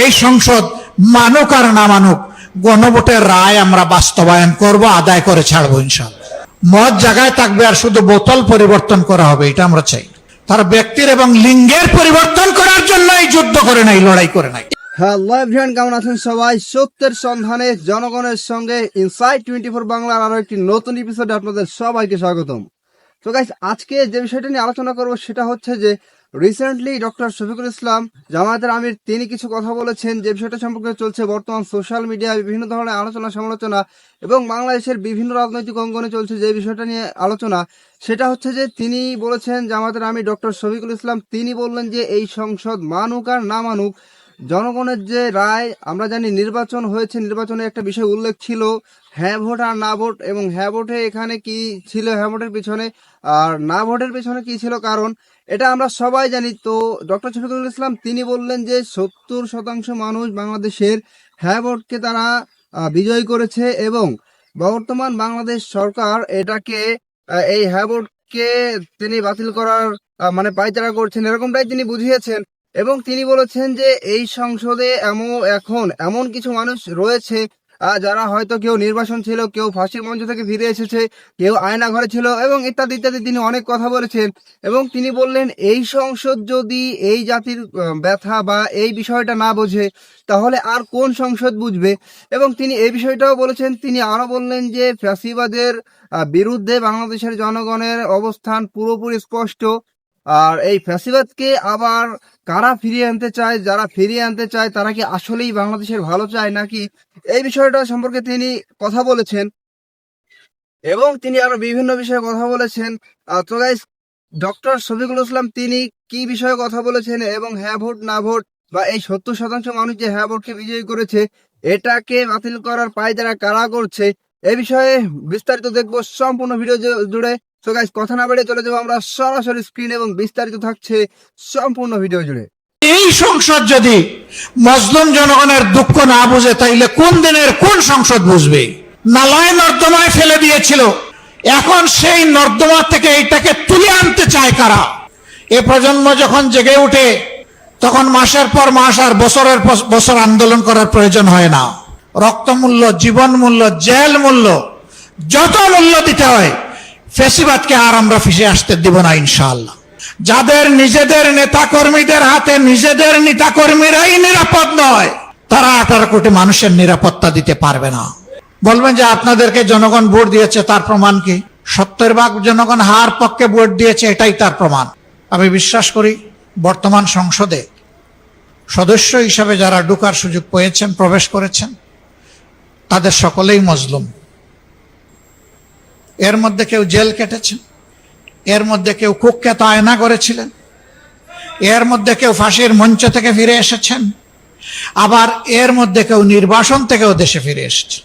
এই সংসদ মানুক আর না মানুক, গণভোটের রায় আমরা বাস্তবায়ন করব, আদায় করে ছাড়বো ইনশাআল্লাহ। মদ জায়গায় থাকবে আর শুধু বোতল পরিবর্তন করা হবে, এটা আমরা চাই। তার ব্যক্তির এবং লিঙ্গের পরিবর্তন করার জন্য এই যুদ্ধ করে নাই, লড়াই করে নাই। হ্যালো এভরিওয়ান, কেমন আছেন সবাই? সত্যের সন্ধানে জনগণের সঙ্গে ইনসাইড 24 বাংলার আরো একটি নতুন এপিসোডে আপনাদের সবাইকে স্বাগতম। তো গাইস, আজকে যে বিষয়টা নিয়ে আলোচনা করব সেটা হচ্ছে যে রিসেন্টলি ডক্টর শফিকুল ইসলাম জামায়াতের আমির তিনি কিছু কথা বলেছেন, যে বিষয়টা সম্পর্কে চলছে বর্তমান সোশ্যাল মিডিয়ায় বিভিন্ন ধরনের আলোচনা সমালোচনা এবং বাংলাদেশের বিভিন্ন রাজনৈতিক অঙ্গনে চলছে যে বিষয়টা নিয়ে আলোচনা, সেটা হচ্ছে যে তিনি বলেছেন, জামায়াতের আমির ডক্টর শফিকুল ইসলাম তিনি বললেন যে এই সংসদ মানুক আর না মানুক, জনগণের যে রায়, আমরা জানি নির্বাচন হয়েছে, নির্বাচনে একটা বিষয় উল্লেখ ছিল হ্যাঁ ভোট আর না ভোট, এবং হ্যাঁ ভোটে এখানে কি ছিল, হ্যাঁ ভোটের পিছনে আর না ভোটের পিছনে কি ছিল কারণ, এটা আমরা সবাই জানি। তো ডক্টর শফিকুল ইসলাম তিনি বললেন যে 70% মানুষ বাংলাদেশের হ্যাঁ ভোটকে তারা বিজয় করেছে, এবং বর্তমান বাংলাদেশ সরকার এটাকে এই হ্যাঁ ভোটকে তিনি বাতিল করার মানে পায়তারা করছেন, এরকমটাই তিনি বুঝিয়েছেন। এবং তিনি বলেছেন যে এই সংসদে এখন এমন কিছু মানুষ রয়েছে যারা হয়তো কেউ নির্বাসন ছিল, কেউ ফাঁসির মঞ্চ থেকে ফিরে এসেছে, কেউ আয়না ঘরে ছিল, এবং ইত্যাদি ইত্যাদি তিনি অনেক কথা বলেছেন। এবং তিনি বললেন এই সংসদ যদি এই জাতির ব্যথা বা এই বিষয়টা না বোঝে তাহলে আর কোন সংসদ বুঝবে। এবং তিনি এই বিষয়টাও বলেছেন, তিনি আরো বললেন যে ফ্যাসিবাদের বিরুদ্ধে বাংলাদেশের জনগণের অবস্থান পুরোপুরি স্পষ্ট, আর এই ফ্যাসিবাদকে আবার কারা ফিরিয়ে আনতে চায়, যারা ফিরিয়ে আনতে চায় তারা কি আসলেই বাংলাদেশের ভালো চায় নাকি, এই বিষয়টা সম্পর্কে তিনি কথা বলেছেন। এবং তিনি আরো বিভিন্ন বিষয়ে কথা বলেছেন। তো গাইস, ডক্টর শফিকুল ইসলাম তিনি কি বিষয়ে কথা বলেছেন এবং হ্যাঁ ভোট না ভোট বা এই 70% মানুষ যে হ্যাঁ ভোটকে বিজয়ী করেছে এটাকে বাতিল করার পায়তারা কারা করছে, এই বিষয়ে বিস্তারিত দেখবো সম্পূর্ণ ভিডিও জুড়ে। তো গাইস, কথা না বেড়ে চলে যাবো আমরা সরাসরি স্ক্রিন, এবং বিস্তারিত থাকছে সম্পূর্ণ ভিডিও জুড়ে। এই সংসদ যদি মজলুম জনগণের দুঃখ না বুঝে তাইলে কোন দিনের কোন সংসদ বুঝবে? নালায় নর্দমায় ফেলে দিয়েছিল, এখন সেই নর্দমা থেকে এইটাকে তুলে আনতে চায় কারা? এ প্রজন্ম যখন জেগে উঠে তখন মাসের পর মাস আর বছরের পর বছর আন্দোলন করার প্রয়োজন হয় না। রক্তমূল্য, জীবন মূল্য, জেল মূল্য, যত মূল্য দিতে হয় ফ্যাসিবাদকে আর আমরা ফিরে আসতে দিব না ইনশাআল্লাহ। যাদের নিজেদের নেতা কর্মীদের হাতে নিজেদের নেতা কর্মীরাই নিরাপদ নয়, তারা 18 কোটি মানুষের নিরাপত্তা দিতে পারবে না। বলবেন যে আপনাদেরকে জনগণ ভোট দিয়েছে, তার প্রমাণ কি? 70% জনগণ হার পক্ষে ভোট দিয়েছে, এটাই তার প্রমাণ। আমি বিশ্বাস করি বর্তমান সংসদে সদস্য হিসাবে যারা ঢোকার সুযোগ পেয়েছেন, প্রবেশ করেছেন, তাদের সকলেই মজলুম। এর মধ্যে কেউ জেল কেটেছেন, এর মধ্যে কেউ কুখ্যাত আয়না করেছিলেন, এর মধ্যে কেউ ফাঁসির মঞ্চ থেকে ফিরে এসেছেন, আবার এর মধ্যে কেউ নির্বাসন থেকেও দেশে ফিরে এসেছে।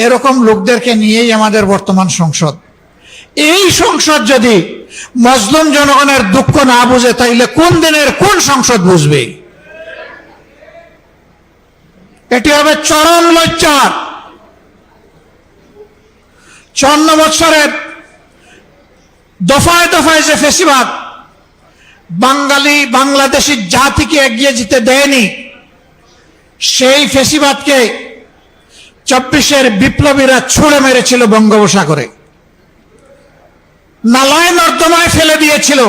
এরকম লোকদেরকে নিয়েই আমাদের বর্তমান সংসদ। এই সংসদ যদি মজলুম জনগণের দুঃখ না বুঝে তাইলে কোন দিনের কোন সংসদ বুঝবে? এটি হবে চরম লজ্জার। 54 বছরের দফায় দফায় যে ফ্যাসিবাদ বাংলাদেশি জাতিকে এগিয়ে যেতে দেয়নি, সেই ফ্যাসিবাদকে 24-এর বিপ্লবীরা ছুঁড়ে মেরেছিল বঙ্গোপসাগরে, নালায় নর্দমায় ফেলে দিয়েছিল।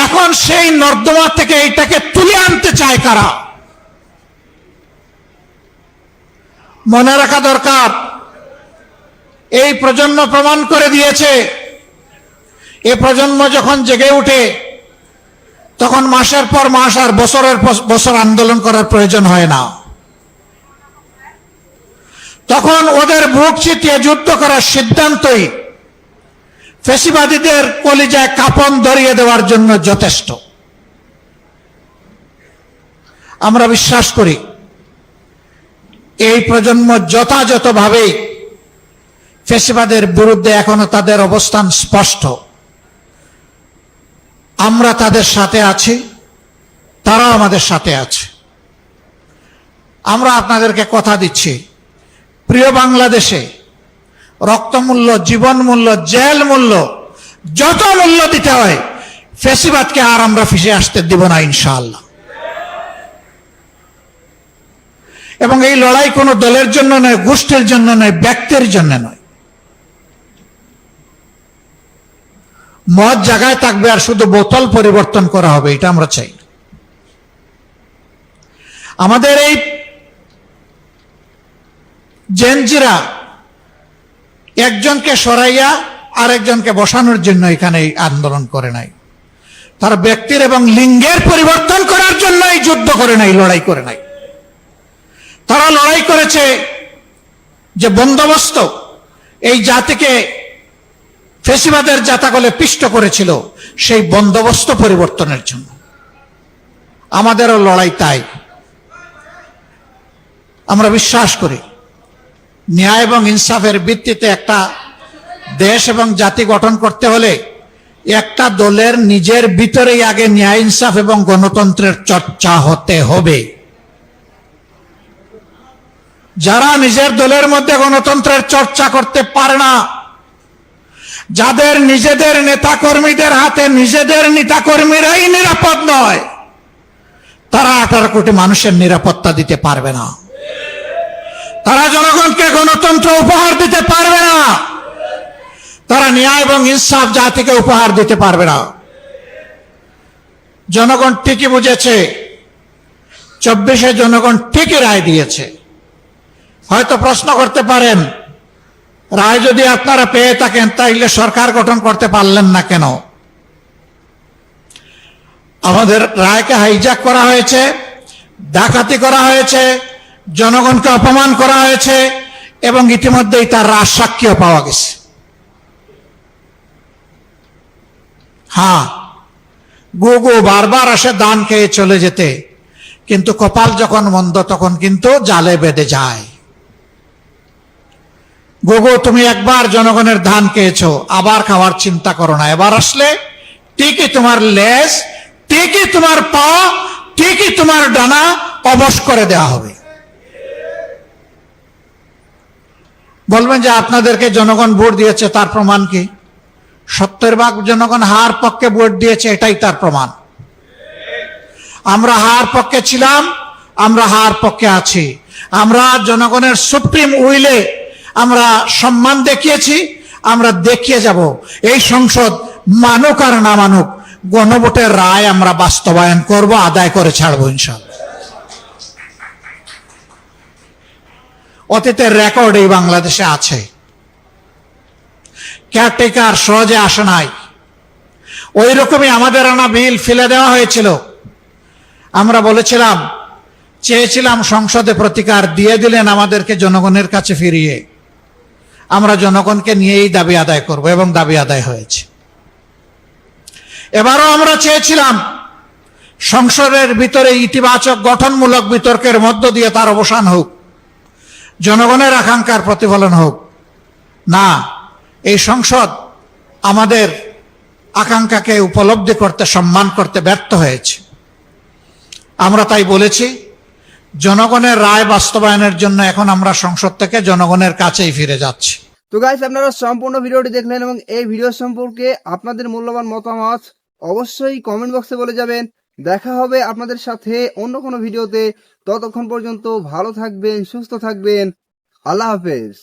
এখন সেই নর্দমা থেকে এটাকে তুলে আনতে চায় কারা? মনে রাখা দরকার, এই প্রজন্ম প্রমাণ করে দিয়েছে, এ প্রজন্ম যখন জেগে উঠে তখন মাসের পর মাস আর বছরের পর বছর আন্দোলন করার প্রয়োজন হয় না। তখন ওদের বুক চিতিয়ে যুদ্ধ করার সিদ্ধান্তই ফ্যাসিবাদীদের কলিজায় কাপন ধরিয়ে দেওয়ার জন্য যথেষ্ট। আমরা বিশ্বাস করি এই প্রজন্ম যথাযথভাবে ফ্যাসিবাদের বিরুদ্ধে এখনো তাদের অবস্থান স্পষ্ট। আমরা তাদের সাথে আছি, তারাও আমাদের সাথে আছে। আমরা আপনাদেরকে কথা দিচ্ছি, প্রিয় বাংলাদেশে রক্তমূল্য, জীবন মূল্য, জেল মূল্য, যত মূল্য দিতে হয় ফেসিবাদকে আর আমরা ফিরে আসতে দিব না ইনশাআল্লাহ। এবং এই লড়াই কোনো দলের জন্য নয়, গোষ্ঠীর জন্য নয়, ব্যক্তির জন্য নয়। মদ জায়গায় থাকবে আর শুধু বোতল পরিবর্তন করা হবে, এটা আমরা চাই। আমাদের এই জেনজিরা একজনকে সরাইয়া আরেকজনকে বসানোর জন্য এখানে এই আন্দোলন করে নাই। তারা ব্যক্তির এবং লিঙ্গের পরিবর্তন করার জন্য এই যুদ্ধ করে নাই, লড়াই করে নাই। তারা লড়াই করেছে যে বন্দোবস্ত এই জাতিকে ফেসিবাদের জাতাকলে পিষ্ট করেছিল, সেই বন্দোবস্ত পরিবর্তনের জন্য। আমাদেরও লড়াই তাই। আমরা বিশ্বাস করি ন্যায় এবং ইনসাফের ভিত্তিতে একটা দেশ এবং জাতি গঠন করতে হলে একটা দলের নিজের ভিতরেই আগে ন্যায় ইনসাফ এবং গণতন্ত্রের চর্চা হতে হবে। যারা নিজের দলের মধ্যে গণতন্ত্রের চর্চা করতে পারে না, যাদের নিজেদের নেতাকর্মীদের হাতে নিজেদের নেতাকর্মীরাই নিরাপদ নয়, তারা 18 কোটি মানুষের নিরাপত্তা দিতে পারবে না। তারা জনগণকে গণতন্ত্র উপহার দিতে পারবে না। তারা ন্যায় এবং ইনসাফ জাতিকে উপহার দিতে পারবে না। জনগণ ঠিকই বুঝেছে, 24-এ জনগণ ঠিকই রায় দিয়েছে। হয়তো প্রশ্ন করতে পারেন, রায় যদি আপনারা পেয়ে থাকেন তাইলে সরকার গঠন করতে পারলেন না কেন? আমাদের রায়কে হাইজ্যাক করা হয়েছে, ডাকাতি করা হয়েছে, জনগণকে অপমান করা হয়েছে এবং ইতিমধ্যেই তার রাজসাক্ষীও পাওয়া গেছে। হ্যাঁ, গুগু বারবার আসে দান খেয়ে চলে যেতে, কিন্তু কপাল যখন মন্দ তখন কিন্তু জালে বেঁধে যায়। গুগু, তুমি একবার জনগণের ধান খেয়েছো, আবার খাওয়ার চিন্তা করো না। এবার আসলে ঠিকই তোমার লেজ, ঠিকই তোমার পা, ঠিকই তোমার ডানা অবশ করে দেওয়া হবে। বলবেন যে আপনাদেরকে জনগণ ভোট দিয়েছে, তার প্রমাণ কি? 70% জনগণ হার পক্ষে ভোট দিয়েছে, এটাই তার প্রমাণ। আমরা হার পক্ষে ছিলাম, আমরা হার পক্ষে আছি। আমরা জনগণের সুপ্রিম উইলে আমরা সম্মান দেখিয়েছি, আমরা দেখিয়ে যাব। এই সংসদ মানুক আর না মানুক, গণভোটের রায় আমরা বাস্তবায়ন করব, আদায় করে ছাড়বো ইনশাআল্লাহ। অতীতের রেকর্ড এই বাংলাদেশে আছে। কেয়ারটেকার সহজে আসে নাই। ওই রকমই আমাদের আনা বিল ফেলে দেওয়া হয়েছিল। আমরা বলেছিলাম, চেয়েছিলাম সংসদে প্রতিকার, দিয়ে দিলেন আমাদেরকে জনগণের কাছে ফিরিয়ে। আমরা জনগণকে নিয়েই দাবি আদায় করব এবং দাবি আদায় হয়েছে। এবারও আমরা চেয়েছিলাম সংসদের ভিতরে ইতিবাচক গঠনমূলক বিতর্কের মধ্য দিয়ে তার অবসান হোক, জনগণের আকাঙ্ক্ষার প্রতিফলন হোক। না, এই সংসদ আমাদের আকাঙ্ক্ষাকে উপলব্ধি করতে, সম্মান করতে ব্যর্থ হয়েছে। আমরা তাই বলেছি, জনগণের রায় বাস্তবায়নের জন্য এখন আমরা সংসদ থেকে জনগণের কাছেই ফিরে যাচ্ছি। তো গাইস, আপনারা সম্পূর্ণ ভিডিওটি দেখলেন এবং এই ভিডিও সম্পর্কে আপনাদের মূল্যবান মতামত অবশ্যই কমেন্ট বক্সে বলে যাবেন। দেখা হবে আপনাদের সাথে অন্য কোনো ভিডিওতে। ততক্ষণ পর্যন্ত ভালো থাকবেন, সুস্থ থাকবেন। আল্লাহ হাফেজ।